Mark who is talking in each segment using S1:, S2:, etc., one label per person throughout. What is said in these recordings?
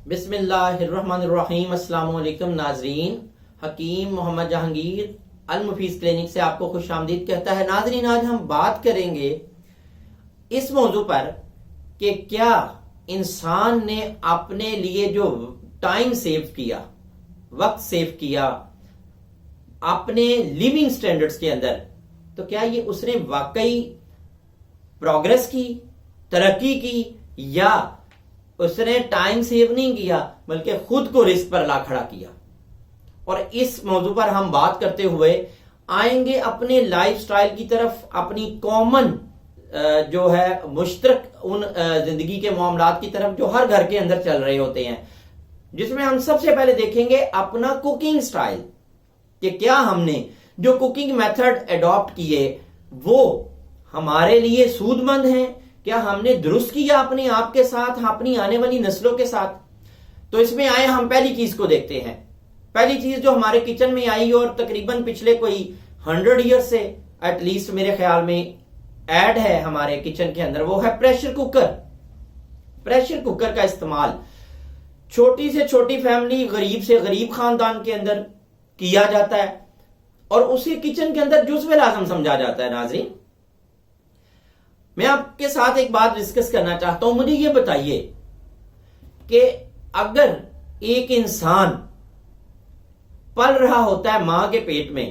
S1: بسم اللہ الرحمن الرحیم۔ السلام علیکم ناظرین، حکیم محمد جہانگیر المفیز کلینک سے آپ کو خوش آمدید کہتا ہے۔ ناظرین، آج ہم بات کریں گے اس موضوع پر کہ کیا انسان نے اپنے لیے جو ٹائم سیو کیا، وقت سیو کیا اپنے لیونگ سٹینڈرڈز کے اندر، تو کیا یہ اس نے واقعی پروگریس کی، ترقی کی، یا اس نے ٹائم سیو نہیں کیا بلکہ خود کو رسک پر لا کھڑا کیا؟ اور اس موضوع پر ہم بات کرتے ہوئے آئیں گے اپنے لائف سٹائل کی طرف، اپنی کامن جو ہے مشترک ان زندگی کے معاملات کی طرف جو ہر گھر کے اندر چل رہے ہوتے ہیں، جس میں ہم سب سے پہلے دیکھیں گے اپنا کوکنگ سٹائل، کہ کیا ہم نے جو کوکنگ میتھڈ اڈاپٹ کیے وہ ہمارے لیے سود مند ہیں، کیا ہم نے درست کیا اپنے آپ کے ساتھ، اپنی آنے والی نسلوں کے ساتھ؟ تو اس میں آئے ہم پہلی چیز کو دیکھتے ہیں۔ پہلی چیز جو ہمارے کچن میں آئی اور تقریباً پچھلے کوئی 100 ایئر سے ایٹ لیسٹ میرے خیال میں ایڈ ہے ہمارے کچن کے اندر، وہ ہے پریشر کوکر۔ پریشر کوکر کا استعمال چھوٹی سے چھوٹی فیملی، غریب سے غریب خاندان کے اندر کیا جاتا ہے اور اسے کچن کے اندر جزو لازم سمجھا جاتا ہے۔ ناظرین، میں آپ کے ساتھ ایک بات ڈسکس کرنا چاہتا ہوں۔ مجھے یہ بتائیے کہ اگر ایک انسان پل رہا ہوتا ہے ماں کے پیٹ میں،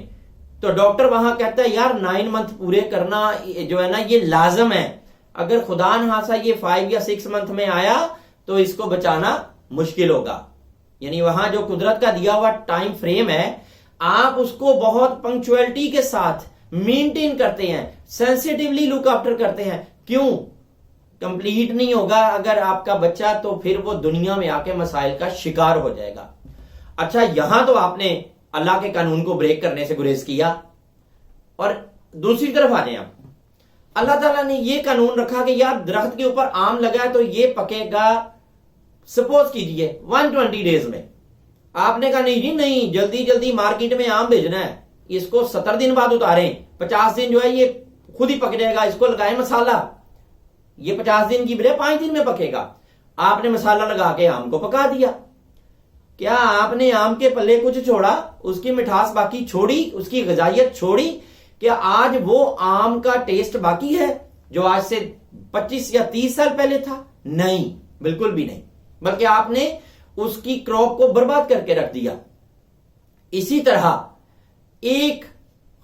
S1: تو ڈاکٹر وہاں کہتا ہے یار 9 منتھ پورے کرنا جو ہے نا یہ لازم ہے، اگر خدا نخواستہ یہ 5 یا 6 منتھ میں آیا تو اس کو بچانا مشکل ہوگا۔ یعنی وہاں جو قدرت کا دیا ہوا ٹائم فریم ہے، آپ اس کو بہت پنکچوئلٹی کے ساتھ مینٹین کرتے ہیں، سینسیٹیولی لک آفٹر کرتے ہیں۔ کیوں؟ کمپلیٹ نہیں ہوگا اگر آپ کا بچہ، تو پھر وہ دنیا میں آ کے مسائل کا شکار ہو جائے گا۔ اچھا، یہاں تو آپ نے اللہ کے قانون کو بریک کرنے سے گریز کیا، اور دوسری طرف آ جائیں آپ، اللہ تعالیٰ نے یہ قانون رکھا کہ یار درخت کے اوپر آم لگا ہے تو یہ پکے گا سپوز کیجئے 120 ڈیز میں۔ آپ نے کہا نہیں جی نہیں، جلدی جلدی مارکیٹ میں آم بھیجنا ہے، اس کو 70 دن بعد اتاریں، 50 دن جو ہے یہ خود ہی پک جائے گا، اس کو لگائیں مسالہ، یہ 50 دن کی بجائے 5 دن میں پکے گا۔ آپ نے مسالہ لگا کے آم کو پکا دیا۔ کیا آپ نے آم کے پلے کچھ چھوڑا؟ اس کی مٹھاس باقی چھوڑی، اس کی غذائیت چھوڑی؟ کیا آج وہ آم کا ٹیسٹ باقی ہے جو آج سے 25 یا 30 سال پہلے تھا؟ نہیں، بالکل بھی نہیں، بلکہ آپ نے اس کی کراپ کو برباد کر کے رکھ دیا۔ اسی طرح ایک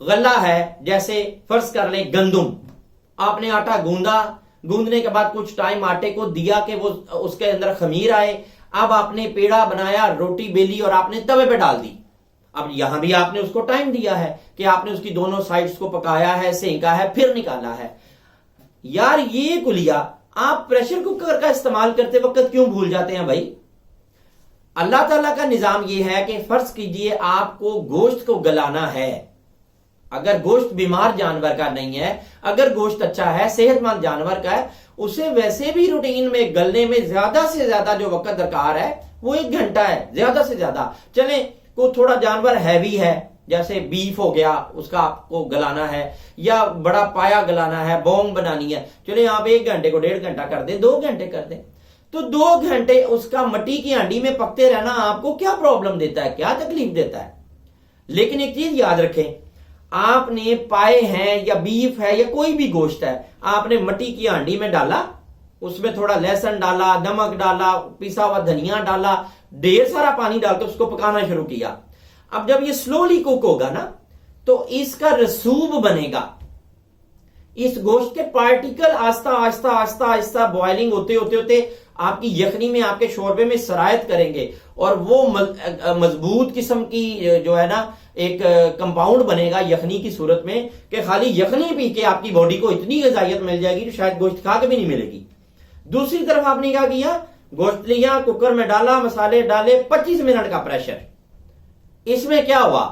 S1: غلہ ہے، جیسے فرض کر لیں گندم، آپ نے آٹا گوندنے کے بعد کچھ ٹائم آٹے کو دیا کہ وہ اس کے اندر خمیر آئے، اب آپ نے پیڑا بنایا، روٹی بیلی اور آپ نے توے پہ ڈال دی۔ اب یہاں بھی آپ نے اس کو ٹائم دیا ہے کہ آپ نے اس کی دونوں سائڈز کو پکایا ہے، سینکا ہے، پھر نکالا ہے۔ یار یہ کلیا آپ پریشر کوکر کا استعمال کرتے وقت کیوں بھول جاتے ہیں بھائی؟ اللہ تعالیٰ کا نظام یہ ہے کہ فرض کیجئے آپ کو گوشت کو گلانا ہے، اگر گوشت بیمار جانور کا نہیں ہے، اگر گوشت اچھا ہے، صحت مند جانور کا ہے، اسے ویسے بھی روٹین میں گلنے میں زیادہ سے زیادہ جو وقت درکار ہے وہ 1 گھنٹہ ہے، زیادہ سے زیادہ۔ چلیں کوئی تھوڑا جانور ہیوی ہے، جیسے بیف ہو گیا، اس کا آپ کو گلانا ہے، یا بڑا پایا گلانا ہے، بونگ بنانی ہے، چلیں آپ 1 گھنٹے کو 1.5 گھنٹہ کر دیں، 2 گھنٹے کر دیں، تو 2 گھنٹے اس کا مٹی کی ہانڈی میں پکتے رہنا آپ کو کیا پرابلم دیتا ہے، کیا تکلیف دیتا ہے؟ لیکن ایک چیز یاد رکھیں، آپ نے پائے ہیں یا بیف ہے یا کوئی بھی گوشت ہے، آپ نے مٹی کی ہانڈی میں ڈالا، اس میں تھوڑا لہسن ڈالا، نمک ڈالا، پیسا ہوا دھنیا ڈالا، ڈھیر سارا پانی ڈال کے اس کو پکانا شروع کیا۔ اب جب یہ سلولی کوک ہوگا نا، تو اس کا رسوب بنے گا، اس گوشت کے پارٹیکل آہستہ آہستہ آہستہ آہستہ بوائلنگ ہوتے ہوتے ہوتے آپ کی یخنی میں، آپ کے شوربے میں سرایت کریں گے، اور وہ مضبوط قسم کی جو ہے نا ایک کمپاؤنڈ بنے گا یخنی کی صورت میں، کہ خالی یخنی پی کے آپ کی باڈی کو اتنی غذائیت مل جائے گی جو شاید گوشت کھا کے بھی نہیں ملے گی۔ دوسری طرف آپ نے کیا کیا، گوشت لیا، کوکر میں ڈالا، مسالے ڈالے، 25 منٹ کا پریشر۔ اس میں کیا ہوا،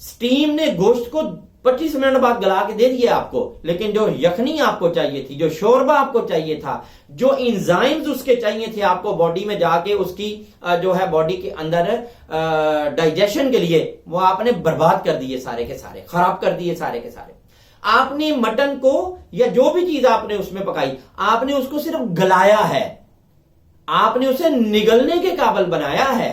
S1: سٹیم نے گوشت کو 25 منٹ بعد گلا کے دے دیا آپ کو، لیکن جو یخنی آپ کو چاہیے تھی، جو شوربہ آپ کو چاہیے تھا، جو انزائمز اس کے چاہیے تھے آپ کو باڈی میں جا کے اس کی جو ہے باڈی کے اندر ڈائجیشن کے لیے، وہ آپ نے برباد کر دیے، سارے کے سارے خراب کر دیے، سارے کے سارے۔ آپ نے مٹن کو یا جو بھی چیز آپ نے اس میں پکائی، آپ نے اس کو صرف گلایا ہے، آپ نے اسے نگلنے کے قابل بنایا ہے،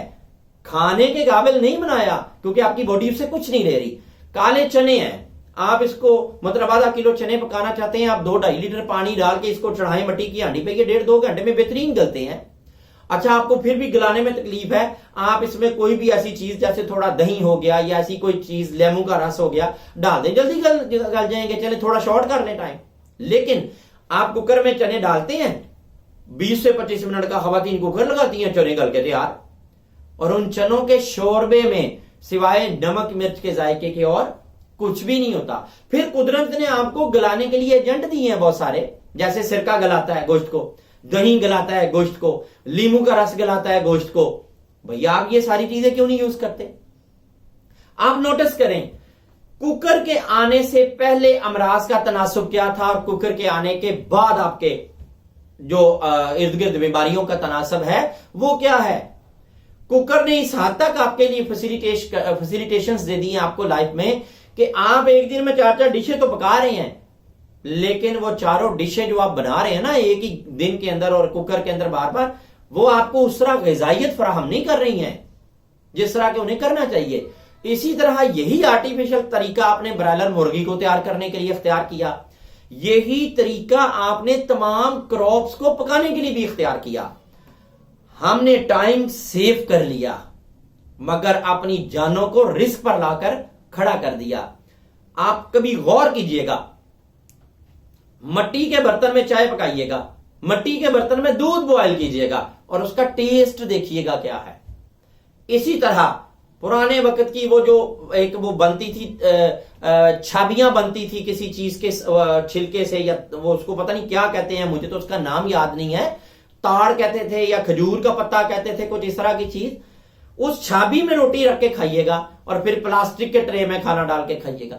S1: کھانے کے قابل نہیں بنایا، کیونکہ آپ کی باڈی اسے کچھ نہیں لے رہی۔ کالے چنے ہیں، آپ اس کو مطلب آدھا کلو چنے پکانا چاہتے ہیں، آپ 2-2.5 لیٹر پانی ڈال کے اس کو چڑھائیں مٹی کی ہانڈی پہ، یہ 1.5-2 گھنٹے میں بہترین گلتے ہیں۔ اچھا آپ کو پھر بھی گلانے میں تکلیف ہے، آپ اس میں کوئی بھی ایسی چیز جیسے تھوڑا دہی ہو گیا یا ایسی کوئی چیز لیمو کا رس ہو گیا ڈال دیں، جلدی گل جائیں گے، چلے تھوڑا شارٹ کر لیں ٹائم۔ لیکن آپ کوکر میں چنے ڈالتے ہیں، 20 سے 25 منٹ کا خواتین کوکر لگاتی ہیں، چنے گل کے تیار، اور ان چنوں کے شوربے میں سوائے نمک مرچ کے ذائقے کے اور کچھ بھی نہیں ہوتا۔ پھر قدرت نے آپ کو گلانے کے لیے ایجنٹ دیے ہیں بہت سارے، جیسے سرکہ گلاتا ہے گوشت کو، دہی گلاتا ہے گوشت کو، لیمو کا رس گلاتا ہے گوشت کو۔ بھیا آپ یہ ساری چیزیں کیوں نہیں یوز کرتے؟ آپ نوٹس کریں کوکر کے آنے سے پہلے امراض کا تناسب کیا تھا اور کوکر کے آنے کے بعد آپ کے جو ارد گرد بیماریوں کا تناسب ہے وہ کیا ہے؟ کوکر نے اس حد تک آپ کے لیے فیسیلیٹیشنز دے دی ہیں آپ کو لائف میں کہ آپ ایک دن میں 4 ڈشیں تو پکا رہے ہیں، لیکن وہ 4 ڈشیں جو آپ بنا رہے ہیں نا ایک ہی دن کے اندر اور کوکر کے اندر بار بار، وہ آپ کو اس طرح غذائیت فراہم نہیں کر رہی ہیں جس طرح کہ انہیں کرنا چاہیے۔ اسی طرح یہی آرٹیفیشل طریقہ آپ نے برائلر مرغی کو تیار کرنے کے لیے اختیار کیا، یہی طریقہ آپ نے تمام کراپس کو پکانے کے لیے بھی اختیار کیا۔ ہم نے ٹائم سیو کر لیا مگر اپنی جانوں کو رسک پر لا کر کھڑا کر دیا۔ آپ کبھی غور کیجئے گا، مٹی کے برتن میں چائے پکائیے گا، مٹی کے برتن میں دودھ بوائل کیجئے گا اور اس کا ٹیسٹ دیکھیے گا کیا ہے۔ اسی طرح پرانے وقت کی وہ جو ایک وہ بنتی تھی چھابیاں بنتی تھی کسی چیز کے چھلکے سے، یا وہ اس کو پتہ نہیں کیا کہتے ہیں، مجھے تو اس کا نام یاد نہیں ہے، تاڑ کہتے تھے یا کھجور کا پتا کہتے تھے، کچھ اس طرح کی چیز، اس چھابی میں روٹی رکھ کے کھائیے گا اور پھر پلاسٹک کے ٹرے میں کھانا ڈال کے کھائیے گا۔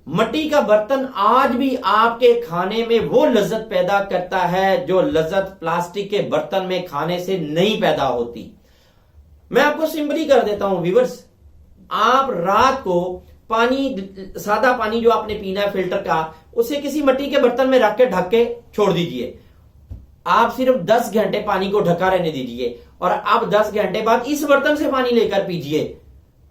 S1: مٹی کا برتن آج بھی آپ کے کھانے میں وہ لذت پیدا کرتا ہے جو لذت پلاسٹک کے برتن میں کھانے سے نہیں پیدا ہوتی۔ میں آپ کو سمپلی کر دیتا ہوں ویورز، آپ رات کو پانی، سادہ پانی جو آپ نے پینا ہے فلٹر کا، اسے کسی مٹی کے برتن میں رکھ کے ڈھک کے چھوڑ دیجئے، آپ صرف 10 گھنٹے پانی کو ڈھکا رہنے دیجئے اور آپ 10 گھنٹے بعد اس برتن سے پانی لے کر پیجئے۔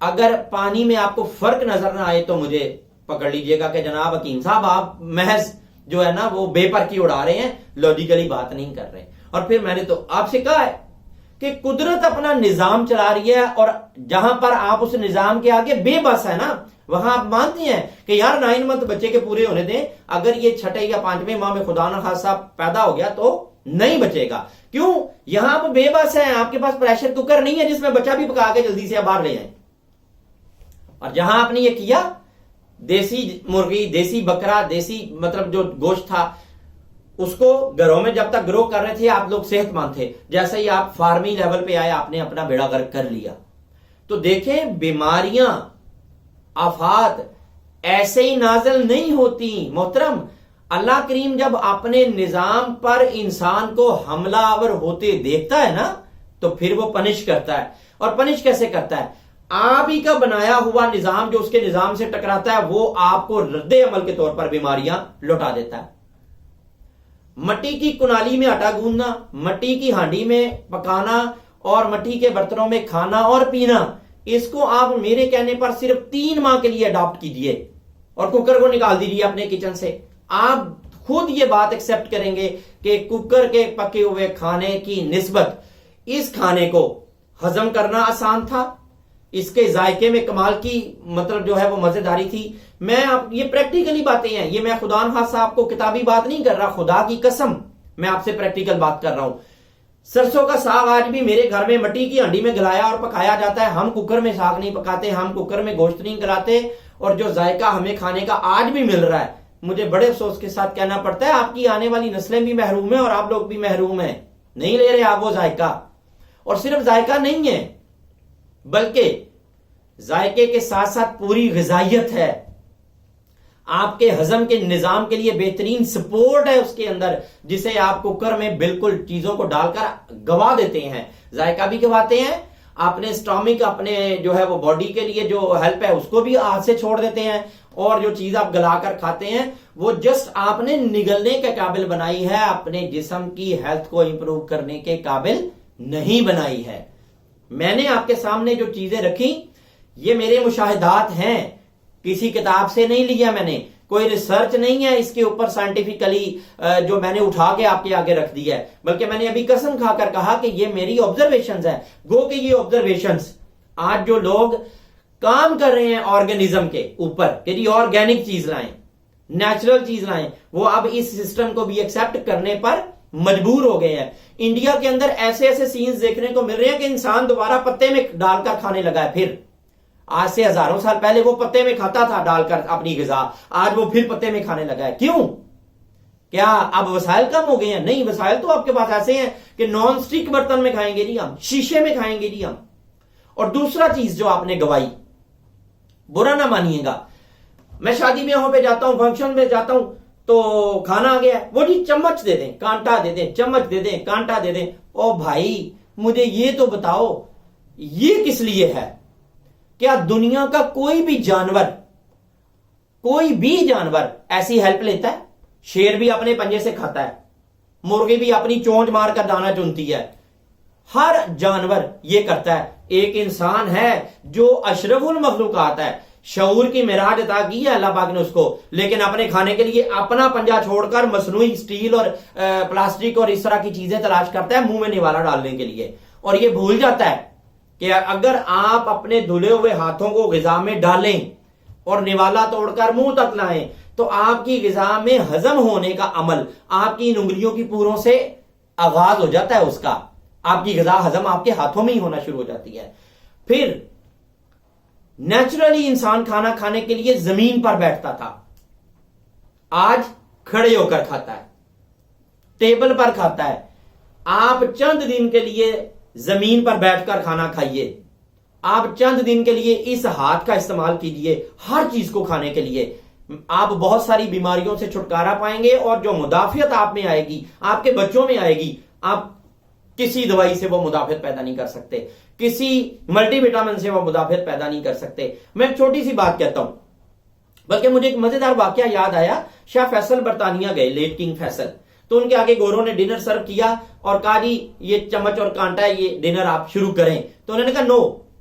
S1: اگر پانی میں آپ کو فرق نظر نہ آئے تو مجھے پکڑ لیجئے گا کہ جناب حکیم صاحب آپ محض جو ہے نا وہ بے پر کی اڑا رہے ہیں، لاجیکلی بات نہیں کر رہے۔ اور پھر میں نے تو آپ سے کہا ہے کہ قدرت اپنا نظام چلا رہی ہے اور جہاں پر آپ اس نظام کے آگے بے بس ہے نا، وہاں آپ مانتے ہیں کہ یار 9 منتھ بچے کے پورے ہونے دیں، اگر یہ 6 یا 5ویں ماہ میں خدا نخواستہ پیدا ہو گیا تو نہیں بچے گا۔ کیوں؟ یہاں آپ بے بس ہیں، آپ کے پاس پریشر کوکر نہیں ہے جس میں بچہ بھی پکا کے جلدی سے باہر لے آئیں۔ اور جہاں آپ نے یہ کیا، دیسی مرغی، دیسی بکرا، دیسی مطلب جو گوشت تھا، اس کو گھروں میں جب تک گرو کر رہے تھے آپ لوگ صحت مند تھے، جیسے ہی آپ فارمی لیول پہ آئے آپ نے اپنا بیڑا غرق کر لیا۔ تو دیکھیں بیماریاں، آفات ایسے ہی نازل نہیں ہوتی محترم۔ اللہ کریم جب اپنے نظام پر انسان کو حملہ آور ہوتے دیکھتا ہے نا تو پھر وہ پنش کرتا ہے۔ اور پنش کیسے کرتا ہے؟ آپ ہی کا بنایا ہوا نظام جو اس کے نظام سے ٹکراتا ہے وہ آپ کو رد عمل کے طور پر بیماریاں لوٹا دیتا ہے۔ مٹی کی کنالی میں آٹا گوندنا، مٹی کی ہانڈی میں پکانا اور مٹی کے برتنوں میں کھانا اور پینا، اس کو آپ میرے کہنے پر صرف 3 ماہ کے لیے اڈاپٹ کیجئے اور کوکر کو نکال دیجئے اپنے کچن سے۔ آپ خود یہ بات ایکسپٹ کریں گے کہ کوکر کے پکے ہوئے کھانے کی نسبت اس کھانے کو ہضم کرنا آسان تھا، اس کے ذائقے میں کمال کی مطلب جو ہے وہ مزیداری تھی۔ میں آپ یہ پریکٹیکلی باتیں ہیں، یہ میں خدا نخواستہ آپ کو کتابی بات نہیں کر رہا، خدا کی قسم میں آپ سے پریکٹیکل بات کر رہا ہوں۔ سرسوں کا ساگ آج بھی میرے گھر میں مٹی کی ہانڈی میں گلایا اور پکایا جاتا ہے، ہم کوکر میں ساگ نہیں پکاتے، ہم کوکر میں گوشت نہیں گلاتے، اور جو ذائقہ ہمیں کھانے کا آج بھی مل رہا ہے، مجھے بڑے افسوس کے ساتھ کہنا پڑتا ہے آپ کی آنے والی نسلیں بھی محروم ہیں اور آپ لوگ بھی محروم ہیں، نہیں لے رہے آپ وہ ذائقہ۔ اور صرف ذائقہ نہیں ہے بلکہ ذائقے کے ساتھ ساتھ پوری غذائیت ہے، آپ کے ہضم کے نظام کے لیے بہترین سپورٹ ہے اس کے اندر، جسے آپ کوکر میں بالکل چیزوں کو ڈال کر گوا دیتے ہیں، ذائقہ بھی گواتے ہیں، اپنے سٹامک، اپنے جو ہے وہ باڈی کے لیے جو ہیلپ ہے اس کو بھی ہاتھ سے چھوڑ دیتے ہیں، اور جو چیز آپ گلا کر کھاتے ہیں وہ جسٹ آپ نے نگلنے کے قابل بنائی ہے، اپنے جسم کی ہیلتھ کو امپروو کرنے کے قابل نہیں بنائی ہے۔ میں نے آپ کے سامنے جو چیزیں رکھی یہ میرے مشاہدات ہیں، کسی کتاب سے نہیں لیا، میں نے کوئی ریسرچ نہیں ہے اس کے اوپر سائنٹیفکلی جو میں نے اٹھا کے آپ کے آگے رکھ دیا ہے، بلکہ میں نے ابھی قسم کھا کر کہا کہ یہ میری آبزرویشنز ہیں۔ گو کہ یہ آبزرویشنز آج جو لوگ کام کر رہے ہیں آرگنزم کے اوپر کہ جی آرگینک چیز لائیں، نیچرل چیز لائیں، وہ اب اس سسٹم کو بھی ایکسپٹ کرنے پر مجبور ہو گئے ہیں۔ انڈیا کے اندر ایسے ایسے سینز دیکھنے کو مل رہے ہیں کہ انسان دوبارہ پتے میں ڈال کر کھانے لگا ہے۔ پھر آج سے ہزاروں سال پہلے وہ پتے میں کھاتا تھا ڈال کر اپنی غذا، آج وہ پھر پتے میں کھانے لگا ہے۔ کیوں؟ کیا اب وسائل کم ہو گئے ہیں؟ نہیں، وسائل تو آپ کے پاس ایسے ہیں کہ نان سٹک برتن میں کھائیں گے جی ہم، شیشے میں کھائیں گے جی ہم۔ اور دوسرا چیز جو آپ نے گوائی، برا نہ مانیے گا، میں شادی بیاہوں پہ جاتا ہوں، فنکشن میں جاتا ہوں تو کھانا آ گیا ہے، وہ جی چمچ دے دیں، کانٹا دے دیں، چمچ دے دیں، کانٹا دے دیں۔ او بھائی مجھے یہ تو بتاؤ یہ کس لیے ہے؟ کیا دنیا کا کوئی بھی جانور ایسی ہیلپ لیتا ہے؟ شیر بھی اپنے پنجے سے کھاتا ہے، مرغی بھی اپنی چونچ مار کر دانا چنتی ہے، ہر جانور یہ کرتا ہے۔ ایک انسان ہے جو اشرف المخلوقات ہے، شعور کی معراج عطا کی ہے اللہ پاک نے اس کو، لیکن اپنے کھانے کے لیے اپنا پنجہ چھوڑ کر مصنوعی سٹیل اور پلاسٹک اور اس طرح کی چیزیں تلاش کرتا ہے منہ میں نوالا ڈالنے کے لیے، اور یہ بھول جاتا ہے کہ اگر آپ اپنے دھلے ہوئے ہاتھوں کو غذا میں ڈالیں اور نوالا توڑ کر منہ تک لائیں تو آپ کی غذا میں ہضم ہونے کا عمل آپ کی انگلیوں کی پوروں سے آغاز ہو جاتا ہے، اس کا آپ کی غذا ہضم آپ کے ہاتھوں میں ہی ہونا شروع ہو جاتی ہے۔ پھر نیچرلی انسان کھانا کھانے کے لیے زمین پر بیٹھتا تھا، آج کھڑے ہو کر کھاتا ہے، ٹیبل پر کھاتا ہے۔ آپ چند دن کے لیے زمین پر بیٹھ کر کھانا کھائیے، آپ چند دن کے لیے اس ہاتھ کا استعمال کیجئے ہر چیز کو کھانے کے لیے، آپ بہت ساری بیماریوں سے چھٹکارا پائیں گے، اور جو مدافعت آپ میں آئے گی، آپ کے بچوں میں آئے گی، آپ کسی دوائی سے وہ مدافعت پیدا نہیں کر سکتے، کسی ملٹی وٹامن سے وہ مدافعت پیدا نہیں کر سکتے۔ میں ایک چھوٹی سی بات کہتا ہوں، بلکہ مجھے ایک مزیدار واقعہ یاد آیا۔ شاہ فیصل برطانیہ گئے، لیٹ کنگ فیصل، تو ان کے آگے گوروں نے ڈنر سرو کیا اور کہا جی یہ چمچ اور کانٹا ہے، یہ ڈنر آپ شروع کریں۔ تو انہوں نے کہا نو،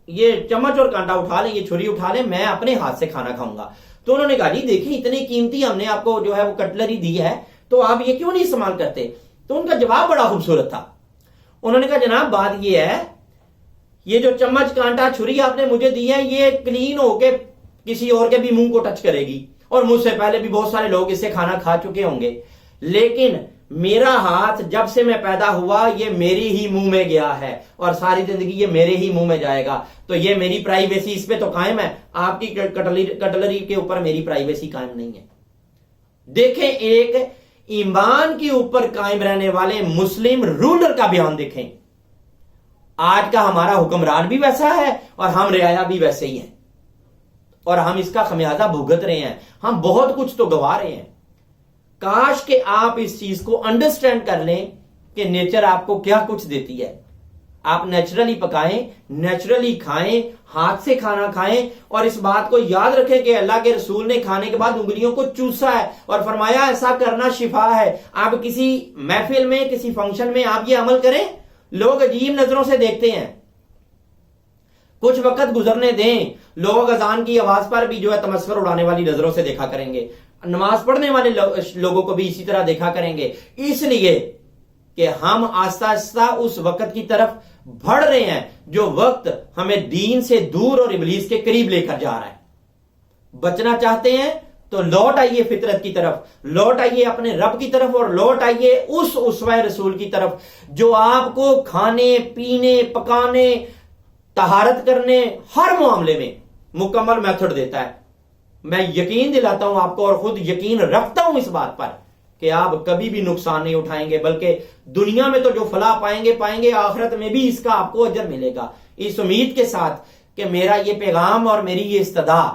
S1: یہ چمچ اور کانٹا اٹھا لیں، یہ چھری اٹھا لیں، میں اپنے ہاتھ سے کھانا کھاؤں گا۔ تو انہوں نے کہا جی دیکھیں اتنی قیمتی ہم نے آپ کو جو ہے وہ کٹلری دی ہے، تو آپ یہ کیوں نہیں استعمال کرتے؟ تو ان کا جواب بڑا خوبصورت تھا، انہوں نے کہا جناب بات یہ ہے، یہ جو چمچ کانٹا چھری آپ نے مجھے دی ہے یہ کلین ہو کے کسی اور کے بھی منہ کو ٹچ کرے گی، اور مجھ سے پہلے بھی بہت سارے لوگ اس سے کھانا کھا چکے ہوں گے، لیکن میرا ہاتھ جب سے میں پیدا ہوا یہ میری ہی منہ میں گیا ہے اور ساری زندگی یہ میرے ہی منہ میں جائے گا، تو یہ میری پرائیویسی اس پہ تو قائم ہے، آپ کی کٹلری کے اوپر میری پرائیویسی قائم نہیں ہے۔ دیکھیں ایک ایمان کے اوپر قائم رہنے والے مسلم رولر کا بیان دیکھیں، آج کا ہمارا حکمران بھی ویسا ہے اور ہم رعایا بھی ویسے ہی ہیں، اور ہم اس کا خمیازہ بھگت رہے ہیں، ہم بہت کچھ تو گوا رہے ہیں۔ کاش کہ آپ اس چیز کو انڈرسٹینڈ کر لیں کہ نیچر آپ کو کیا کچھ دیتی ہے، آپ نیچرلی پکائیں، نیچرلی کھائیں، ہاتھ سے کھانا کھائیں، اور اس بات کو یاد رکھیں کہ اللہ کے رسول نے کھانے کے بعد انگلیوں کو چوسا ہے اور فرمایا ایسا کرنا شفا ہے۔ آپ کسی محفل میں، کسی فنکشن میں آپ یہ عمل کریں، لوگ عجیب نظروں سے دیکھتے ہیں، کچھ وقت گزرنے دیں، لوگ اذان کی آواز پر بھی جو ہے تمسخر اڑانے والی نظروں سے دیکھا کریں گے، نماز پڑھنے والے لوگوں کو بھی اسی طرح دیکھا کریں گے، اس لیے کہ ہم آہستہ آہستہ اس وقت کی طرف بڑھ رہے ہیں جو وقت ہمیں دین سے دور اور ابلیس کے قریب لے کر جا رہا ہے۔ بچنا چاہتے ہیں تو لوٹ آئیے فطرت کی طرف، لوٹ آئیے اپنے رب کی طرف، اور لوٹ آئیے اس اسوہ رسول کی طرف جو آپ کو کھانے پینے پکانے طہارت کرنے ہر معاملے میں مکمل میتھڈ دیتا ہے۔ میں یقین دلاتا ہوں آپ کو اور خود یقین رکھتا ہوں اس بات پر کہ آپ کبھی بھی نقصان نہیں اٹھائیں گے، بلکہ دنیا میں تو جو فلاح پائیں گے آخرت میں بھی اس کا آپ کو اجر ملے گا، اس امید کے ساتھ کہ میرا یہ پیغام اور میری یہ استدعا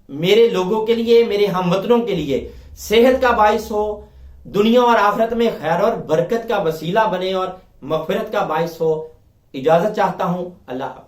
S1: میرے لوگوں کے لیے، میرے ہم وطنوں کے لیے صحت کا باعث ہو، دنیا اور آخرت میں خیر اور برکت کا وسیلہ بنے اور مغفرت کا باعث ہو۔ اجازت چاہتا ہوں، اللہ حافظ۔